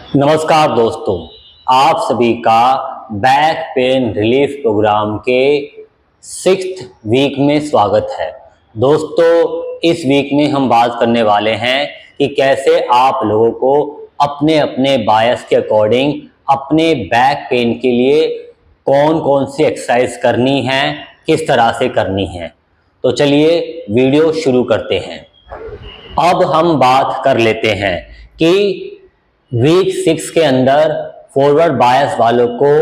नमस्कार दोस्तों, आप सभी का बैक पेन रिलीफ प्रोग्राम के 6th वीक में स्वागत है। दोस्तों, इस वीक में हम बात करने वाले हैं कि कैसे आप लोगों को अपने अपने बायस के अकॉर्डिंग अपने बैक पेन के लिए कौन कौन सी एक्सरसाइज करनी है, किस तरह से करनी है। तो चलिए वीडियो शुरू करते हैं। अब हम बात कर लेते हैं कि वीक 6 के अंदर फॉरवर्ड बायस वालों को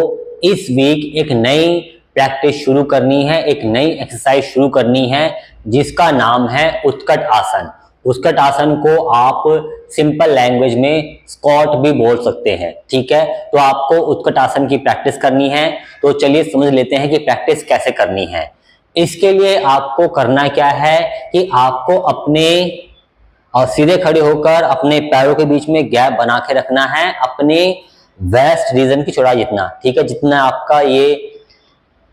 इस वीक एक नई प्रैक्टिस शुरू करनी है, एक नई एक्सरसाइज शुरू करनी है जिसका नाम है उत्कट आसन। उत्कट आसन को आप सिंपल लैंग्वेज में स्क्वाट भी बोल सकते हैं, ठीक है। तो आपको उत्कट आसन की प्रैक्टिस करनी है। तो चलिए समझ लेते हैं कि प्रैक्टिस कैसे करनी है। इसके लिए आपको करना क्या है कि आपको अपने और सीधे खड़े होकर अपने पैरों के बीच में गैप बना के रखना है, अपने वेस्ट रीजन की चौड़ाई जितना, ठीक है। जितना आपका ये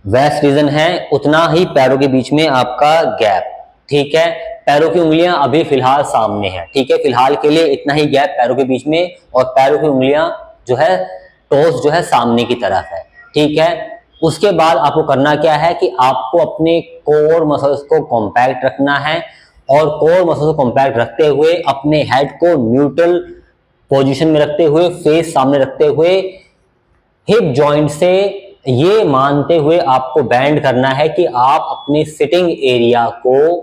वेस्ट रीजन है उतना ही पैरों के बीच में आपका गैप, ठीक है। पैरों की उंगलियां अभी फिलहाल सामने है, ठीक है। फिलहाल के लिए इतना ही गैप पैरों के बीच में, और पैरों की उंगलियां जो है टोस जो है सामने की तरफ है, ठीक है। उसके बाद आपको करना क्या है कि आपको अपने कोर मसल्स को कॉम्पैक्ट रखना है, और कोर मसल्स को कॉम्पैक्ट रखते हुए अपने हेड को न्यूट्रल पोजीशन में रखते हुए, फेस सामने रखते हुए, हिप जॉइंट से ये मानते हुए आपको बैंड करना है कि आप अपने सिटिंग एरिया को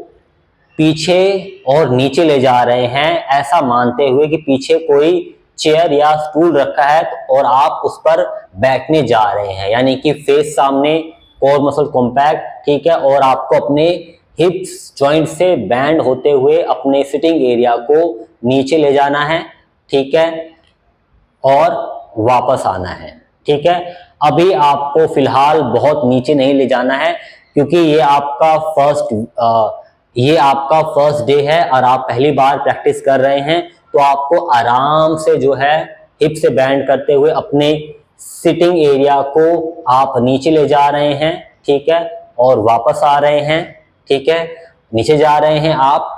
पीछे और नीचे ले जा रहे हैं, ऐसा मानते हुए कि पीछे कोई चेयर या स्टूल रखा है और आप उस पर बैठने जा रहे हैं, यानी कि फेस सामने, कोर मसल कॉम्पैक्ट, ठीक है। और आपको अपने हिप्स जॉइंट से बैंड होते हुए अपने सिटिंग एरिया को नीचे ले जाना है, ठीक है, और वापस आना है, ठीक है। अभी आपको फिलहाल बहुत नीचे नहीं ले जाना है क्योंकि ये आपका फर्स्ट डे है और आप पहली बार प्रैक्टिस कर रहे हैं। तो आपको आराम से जो है हिप से बैंड करते हुए अपने सिटिंग एरिया को आप नीचे ले जा रहे हैं, ठीक है, और वापस आ रहे हैं, ठीक है। नीचे जा रहे हैं, आप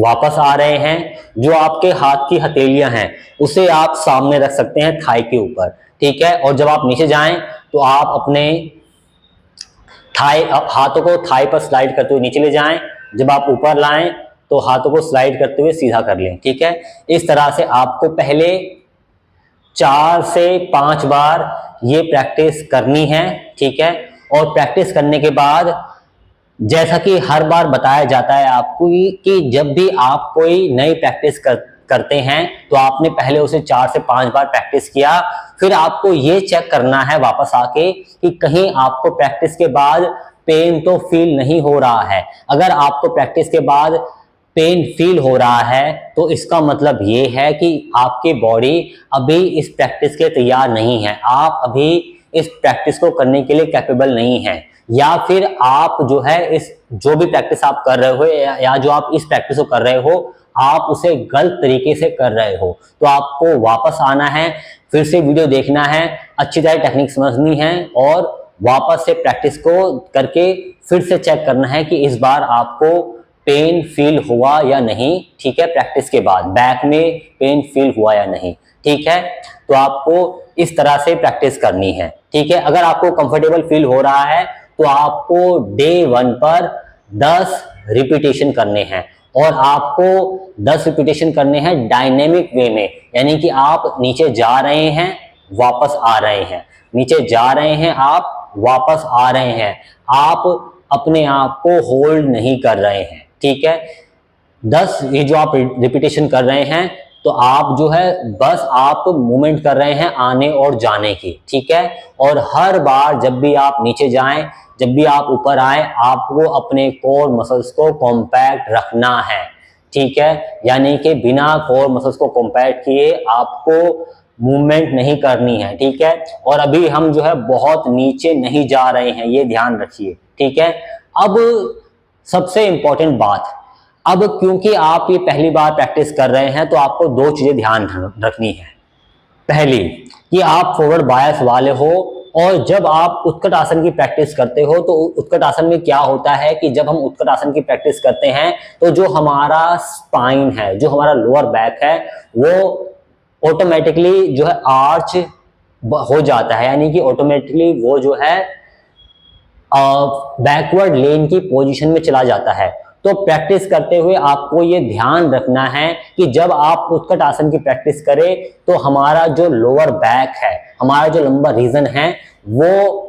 वापस आ रहे हैं। जो आपके हाथ की हथेलियां हैं उसे आप सामने रख सकते हैं थाई के ऊपर, ठीक है। और जब आप नीचे जाएं तो आप अपने हाथों को थाई पर स्लाइड करते हुए नीचे ले जाएं। जब आप ऊपर लाएं तो हाथों को स्लाइड करते हुए सीधा कर लें, ठीक है। इस तरह से आपको पहले 4 से 5 बार ये प्रैक्टिस करनी है, ठीक है। और प्रैक्टिस करने के बाद जैसा कि हर बार बताया जाता है आपको कि जब भी आप कोई नई प्रैक्टिस करते हैं तो आपने पहले उसे 4 से 5 बार प्रैक्टिस किया, फिर आपको ये चेक करना है वापस आके कि कहीं आपको प्रैक्टिस के बाद पेन तो फील नहीं हो रहा है। अगर आपको प्रैक्टिस के बाद पेन फील हो रहा है तो इसका मतलब ये है कि आपकी बॉडी अभी इस प्रैक्टिस के तैयार नहीं है, आप अभी इस प्रैक्टिस को करने के लिए कैपेबल नहीं है, या फिर आप जो है इस जो भी प्रैक्टिस आप कर रहे हो या जो आप इस प्रैक्टिस को कर रहे हो आप उसे गलत तरीके से कर रहे हो। तो आपको वापस आना है, फिर से वीडियो देखना है, अच्छी तरह टेक्निक समझनी है और वापस से प्रैक्टिस को करके फिर से चेक करना है कि इस बार आपको पेन फील हुआ या नहीं, ठीक है। प्रैक्टिस के बाद बैक में पेन फील हुआ या नहीं, ठीक है। तो आपको इस तरह से प्रैक्टिस करनी है, ठीक है। अगर आपको कंफर्टेबल फील हो रहा है तो आपको डे 1 पर 10 रिपीटेशन करने हैं, और आपको 10 रिपीटेशन करने हैं डायनेमिक वे में, यानी कि आप नीचे जा रहे हैं वापस आ रहे हैं, नीचे जा रहे हैं आप वापस आ रहे हैं, आप अपने आप को होल्ड नहीं कर रहे हैं, ठीक है। 10 ये जो आप रिपीटेशन कर रहे हैं तो आप जो है बस आप मूवमेंट कर रहे हैं आने और जाने की, ठीक है। और हर बार जब भी आप नीचे जाएं, जब भी आप ऊपर आए, आपको अपने कोर मसल्स को कॉम्पैक्ट रखना है, ठीक है। यानी कि बिना कोर मसल्स को कॉम्पैक्ट किए आपको मूवमेंट नहीं करनी है, ठीक है। और अभी हम जो है बहुत नीचे नहीं जा रहे हैं, ये ध्यान रखिए, ठीक है। अब सबसे इंपॉर्टेंट बात, अब क्योंकि आप ये पहली बार प्रैक्टिस कर रहे हैं तो आपको 2 चीजें ध्यान रखनी है। पहली कि आप फॉरवर्ड बायस वाले हो, और जब आप उत्कट आसन की प्रैक्टिस करते हो तो उत्कट आसन में क्या होता है कि जब हम उत्कट आसन की प्रैक्टिस करते हैं तो जो हमारा स्पाइन है, जो हमारा लोअर बैक है, वो ऑटोमेटिकली जो है आर्च हो जाता है, यानी कि ऑटोमेटिकली वो जो है बैकवर्ड लेन की पोजीशन में चला जाता है। तो प्रैक्टिस करते हुए आपको ये ध्यान रखना है कि जब आप उत्कट आसन की प्रैक्टिस करें तो हमारा जो लोअर बैक है, हमारा जो लंबा रीजन है, वो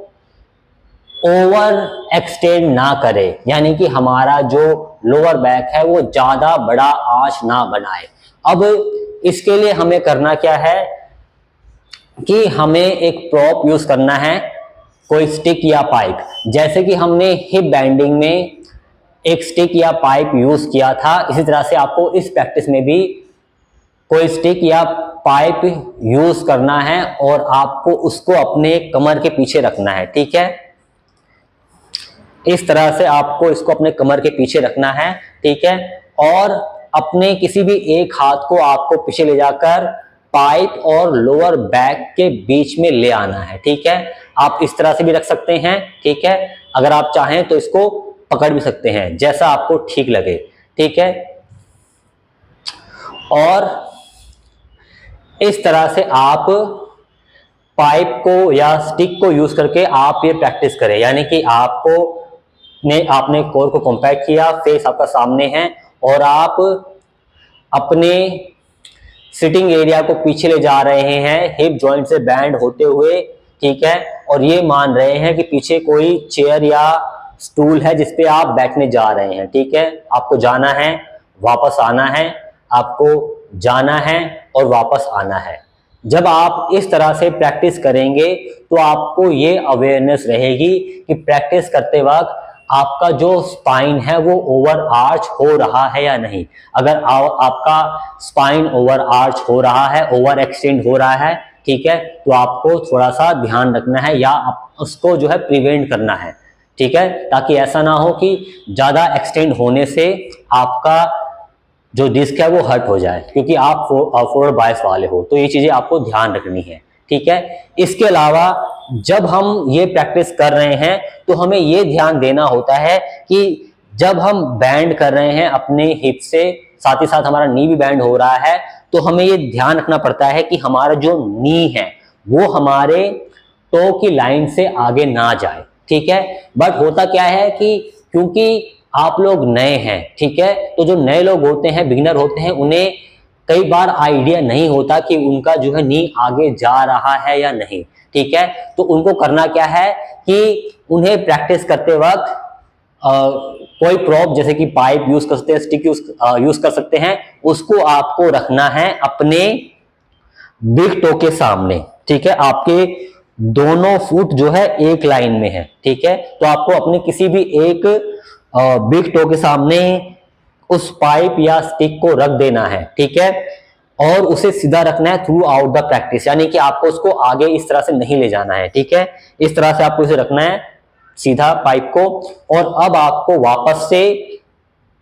ओवर एक्सटेंड ना करे, यानी कि हमारा जो लोअर बैक है वो ज्यादा बड़ा आर्च ना बनाए। अब इसके लिए हमें करना क्या है कि हमें एक प्रॉप यूज करना है, कोई स्टिक या पाइप। जैसे कि हमने हिप बैंडिंग में एक स्टिक या पाइप यूज किया था, इसी तरह से आपको इस प्रैक्टिस में भी कोई स्टिक या पाइप यूज करना है और आपको उसको अपने कमर के पीछे रखना है। ठीक है, इस तरह से आपको इसको अपने कमर के पीछे रखना है। ठीक है, और अपने किसी भी एक हाथ को आपको पीछे ले जाकर पाइप और लोअर बैक के बीच में ले आना है। ठीक है, आप इस तरह से भी रख सकते हैं। ठीक है, अगर आप चाहें तो इसको पकड़ भी सकते हैं, जैसा आपको ठीक लगे। ठीक है, और इस तरह से आप पाइप को या स्टिक को यूज करके आप ये प्रैक्टिस करें, यानी कि आपने कोर को कॉम्पैक्ट किया, फेस आपका सामने है और आप अपने सिटिंग एरिया को पीछे ले जा रहे हैं हिप जॉइंट से बैंड होते हुए। ठीक है, और ये मान रहे हैं कि पीछे कोई चेयर या स्टूल है जिसपे आप बैठने जा रहे हैं। ठीक है, आपको जाना है, वापस आना है, आपको जाना है और वापस आना है। जब आप इस तरह से प्रैक्टिस करेंगे तो आपको ये अवेयरनेस रहेगी कि प्रैक्टिस करते वक्त आपका जो स्पाइन है वो ओवर आर्च हो रहा है या नहीं। अगर आपका स्पाइन ओवर आर्च हो रहा है, ओवर एक्सटेंड हो रहा है, ठीक है, तो आपको थोड़ा सा ध्यान रखना है या उसको जो है प्रिवेंट करना है। ठीक है, ताकि ऐसा ना हो कि ज्यादा एक्सटेंड होने से आपका जो डिस्क है वो हर्ट हो जाए, क्योंकि आप फॉरवर्ड बायस वाले हो। तो ये चीजें आपको ध्यान रखनी है। ठीक है, इसके अलावा जब हम ये प्रैक्टिस कर रहे हैं तो हमें ये ध्यान देना होता है कि जब हम बैंड कर रहे हैं अपने हिप से, साथ ही साथ हमारा नी भी बैंड हो रहा है, तो हमें ये ध्यान रखना पड़ता है कि हमारा जो नी है वो हमारे टो की लाइन से आगे ना जाए। ठीक है, बट होता क्या है कि क्योंकि आप लोग नए हैं, ठीक है, तो जो नए लोग होते हैं, बिगिनर होते हैं, उन्हें कई बार आइडिया नहीं होता कि उनका जो है नी आगे जा रहा है या नहीं। ठीक है, तो उनको करना क्या है कि उन्हें प्रैक्टिस करते वक्त कोई प्रॉप जैसे कि पाइप यूज कर सकते हैं, स्टिक यूज कर सकते हैं, उसको आपको रखना है अपने बिग टो के सामने। ठीक है, आपके दोनों फुट जो है एक लाइन में है। ठीक है, तो आपको अपने किसी भी एक बिग टो के सामने उस पाइप या स्टिक को रख देना है। ठीक है, और उसे सीधा रखना है थ्रू आउट द प्रैक्टिस, यानी कि आपको उसको आगे इस तरह से नहीं ले जाना है। ठीक है, इस तरह से आपको इसे रखना है सीधा पाइप को, और अब आपको वापस से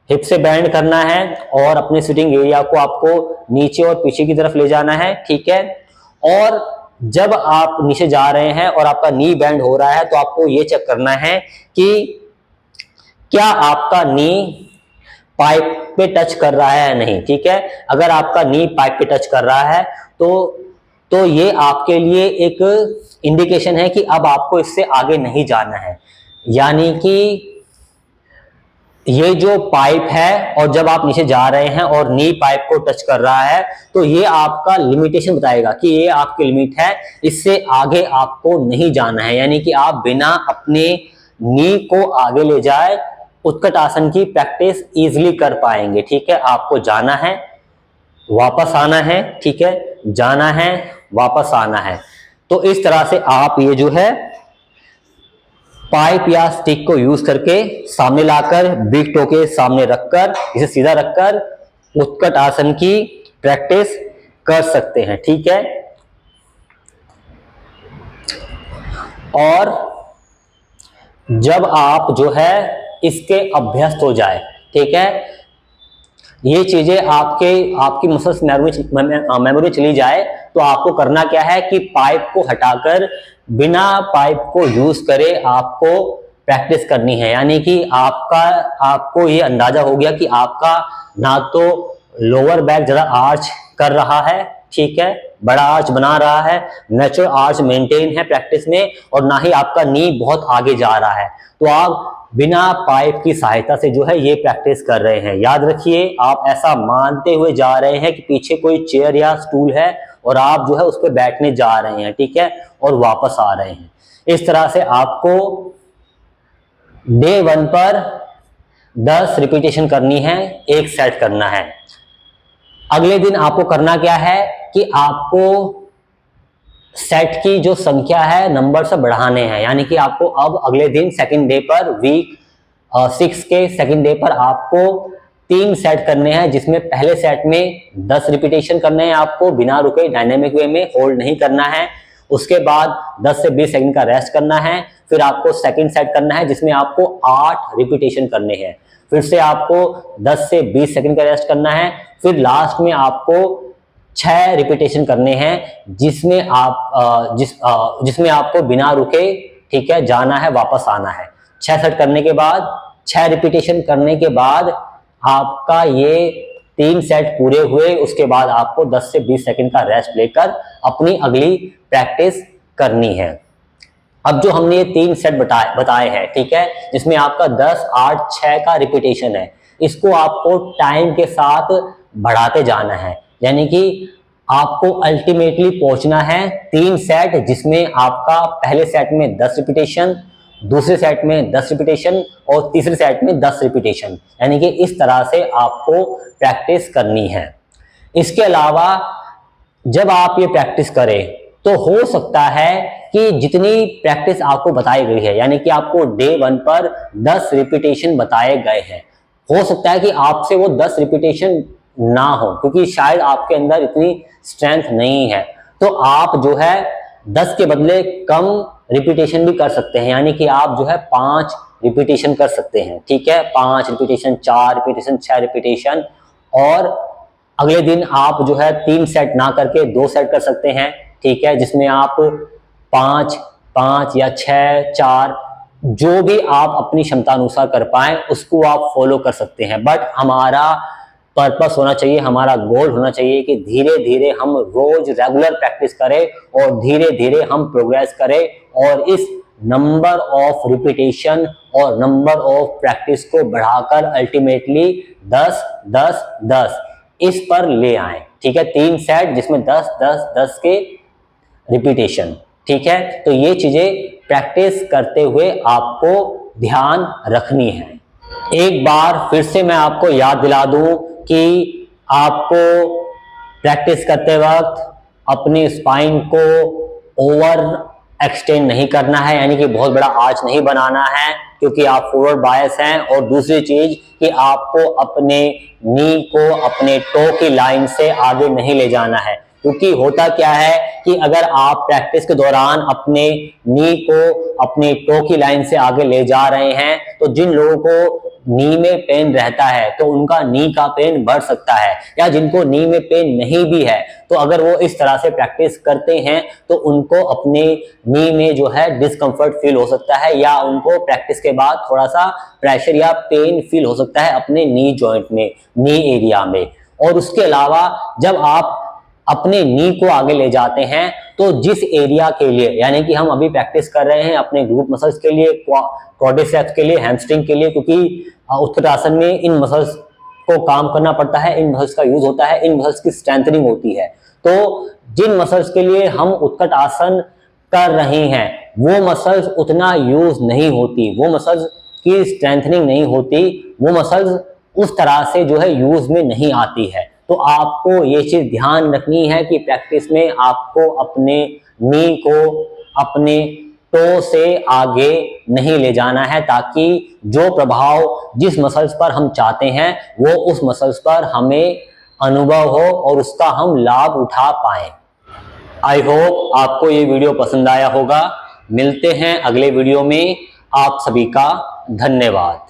हिप से बैंड करना है और अपने सिटिंग एरिया को आपको नीचे और पीछे की तरफ ले जाना है। ठीक है, और जब आप नीचे जा रहे हैं और आपका नी बैंड हो रहा है तो आपको ये चेक करना है कि क्या आपका नी पाइप पे टच कर रहा है या नहीं। ठीक है, अगर आपका नी पाइप पे टच कर रहा है तो ये आपके लिए एक इंडिकेशन है कि अब आपको इससे आगे नहीं जाना है, यानी कि ये जो पाइप है और जब आप नीचे जा रहे हैं और नी पाइप को टच कर रहा है तो ये आपका लिमिटेशन बताएगा कि ये आपकी लिमिट है, इससे आगे आपको नहीं जाना है, यानी कि आप बिना अपने नी को आगे ले जाए उत्कट आसन की प्रैक्टिस इजीली कर पाएंगे। ठीक है, आपको जाना है, वापस आना है। ठीक है, जाना है, वापस आना है। तो इस तरह से आप ये जो है पाइप या स्टिक को यूज करके सामने लाकर बिग टो के सामने रखकर इसे सीधा रखकर उत्कट आसन की प्रैक्टिस कर सकते हैं। ठीक है, और जब आप जो है इसके अभ्यस्त हो जाए, ठीक है, ये चीजें आपकी मसल्स मेमोरी चली जाए, तो आपको करना क्या है कि पाइप को हटाकर बिना पाइप को यूज करे आपको प्रैक्टिस करनी है, यानी कि आपको ये अंदाजा हो गया कि आपका ना तो लोअर बैक ज्यादा आर्च कर रहा है, ठीक है, बड़ा आर्च बना रहा है, नेचुरल आर्च मेंटेन है प्रैक्टिस में, और ना ही आपका नी बहुत आगे जा रहा है। तो आप बिना पाइप की सहायता से जो है ये प्रैक्टिस कर रहे हैं। याद रखिए, आप ऐसा मानते हुए जा रहे हैं कि पीछे कोई चेयर या स्टूल है और आप जो है उस पर बैठने जा रहे हैं, ठीक है, और वापस आ रहे हैं। इस तरह से आपको डे 1 पर 10 रिपीटेशन करनी है, एक सेट करना है। अगले दिन आपको करना क्या है कि आपको सेट की जो संख्या है नंबर से बढ़ाने हैं, यानी कि आपको अब अगले दिन सेकंड डे पर वीक 6 के सेकंड डे पर आपको 3 सेट करने हैं, जिसमें पहले सेट में 10 रिपीटेशन करने हैं आपको बिना रुके, डायनेमिक वे में, होल्ड नहीं करना है। उसके बाद 10 से 20 सेकंड का रेस्ट करना है। फिर आपको सेकंड सेट करना है जिसमें आपको 8 रिपीटेशन करने हैं। फिर से आपको 10 से 20 सेकंड का रेस्ट करना है। फिर लास्ट में आपको 6 रिपीटेशन करने हैं जिसमें जिसमें आपको बिना रुके, ठीक है, जाना है, वापस आना है। 6 सेट करने के बाद, 6 रिपीटेशन करने के बाद आपका ये 3 सेट पूरे हुए। उसके बाद आपको 10 से 20 सेकंड का रेस्ट लेकर अपनी अगली प्रैक्टिस करनी है। अब जो हमने ये 3 सेट बताए हैं, ठीक है, जिसमें आपका 10, 8, 6 का रिपीटेशन है, इसको आपको टाइम के साथ बढ़ाते जाना है। यानी कि आपको अल्टीमेटली पहुंचना है 3 सेट, जिसमें आपका पहले सेट में 10 रिपीटेशन, दूसरे सेट में 10 रिपीटेशन और तीसरे सेट में 10 रिपीटेशन, यानी कि इस तरह से आपको प्रैक्टिस करनी है। इसके अलावा जब आप ये प्रैक्टिस करें तो हो सकता है कि जितनी प्रैक्टिस आपको बताई गई है, यानी कि आपको डे 1 पर 10 रिपीटेशन बताए गए हैं, हो सकता है कि आपसे वो 10 रिपीटेशन ना हो, क्योंकि शायद आपके अंदर इतनी स्ट्रेंथ नहीं है। तो आप जो है 10 के बदले कम रिपीटेशन भी कर सकते हैं, यानी कि आप जो है 5 रिपीटेशन कर सकते हैं, ठीक है, 5 रिपीटेशन, 4 रिपीटेशन, 6 रिपीटेशन। और अगले दिन आप जो है 3 सेट ना करके 2 सेट कर सकते हैं, ठीक है, जिसमें आप 5, 5 या 6, 4, जो भी आप अपनी क्षमता अनुसार कर पाए उसको आप फॉलो कर सकते हैं। बट हमारा पर्पस होना चाहिए, हमारा गोल होना चाहिए कि धीरे धीरे हम रोज रेगुलर प्रैक्टिस करें और धीरे धीरे हम प्रोग्रेस करें और इस नंबर ऑफ रिपीटेशन और नंबर ऑफ प्रैक्टिस को बढ़ाकर अल्टीमेटली 10, 10, 10 इस पर ले आए, ठीक है। 3 सेट जिसमें 10, 10, 10 के रिपीटेशन, ठीक है। तो ये चीजें प्रैक्टिस करते हुए आपको ध्यान रखनी है। एक बार फिर से मैं आपको याद दिला दूं कि आपको प्रैक्टिस करते वक्त अपनी स्पाइन को ओवर एक्सटेंड नहीं करना है, यानी कि बहुत बड़ा आर्च नहीं बनाना है, क्योंकि आप फॉरवर्ड बायस हैं। और दूसरी चीज कि आपको अपने नी को अपने टो की लाइन से आगे नहीं ले जाना है, क्योंकि होता क्या है कि अगर आप प्रैक्टिस के दौरान अपने नी को अपने टो की लाइन से आगे ले जा रहे हैं तो जिन लोगों को नी में पेन रहता है तो उनका नी का पेन बढ़ सकता है, या जिनको नी में पेन नहीं भी है तो अगर वो इस तरह से प्रैक्टिस करते हैं तो उनको अपने नी में जो है डिस्कम्फर्ट फील हो सकता है, या उनको प्रैक्टिस के बाद थोड़ा सा प्रेशर या पेन फील हो सकता है अपने नी जॉइंट में, नी एरिया में। और उसके अलावा जब आप अपने नी को आगे ले जाते हैं तो जिस एरिया के लिए, यानी कि हम अभी प्रैक्टिस कर रहे हैं अपने ग्लूट मसल्स के लिए, क्वाड्रिसेप्स के लिए, हैमस्ट्रिंग के लिए, क्योंकि उत्कट आसन में इन मसल्स को काम करना पड़ता है, इन मसल्स का यूज होता है, इन मसल्स की स्ट्रेंथनिंग होती है। तो जिन मसल्स के लिए हम उत्कट आसन कर रहे हैं वो मसल्स उतना यूज नहीं होती, वो मसल्स की स्ट्रेंथनिंग नहीं होती, वो मसल्स उस तरह से जो है यूज में नहीं आती है। तो आपको ये चीज ध्यान रखनी है कि प्रैक्टिस में आपको अपने नी को अपने टो से आगे नहीं ले जाना है, ताकि जो प्रभाव जिस मसल्स पर हम चाहते हैं वो उस मसल्स पर हमें अनुभव हो और उसका हम लाभ उठा पाए। आई होप आपको ये वीडियो पसंद आया होगा। मिलते हैं अगले वीडियो में। आप सभी का धन्यवाद।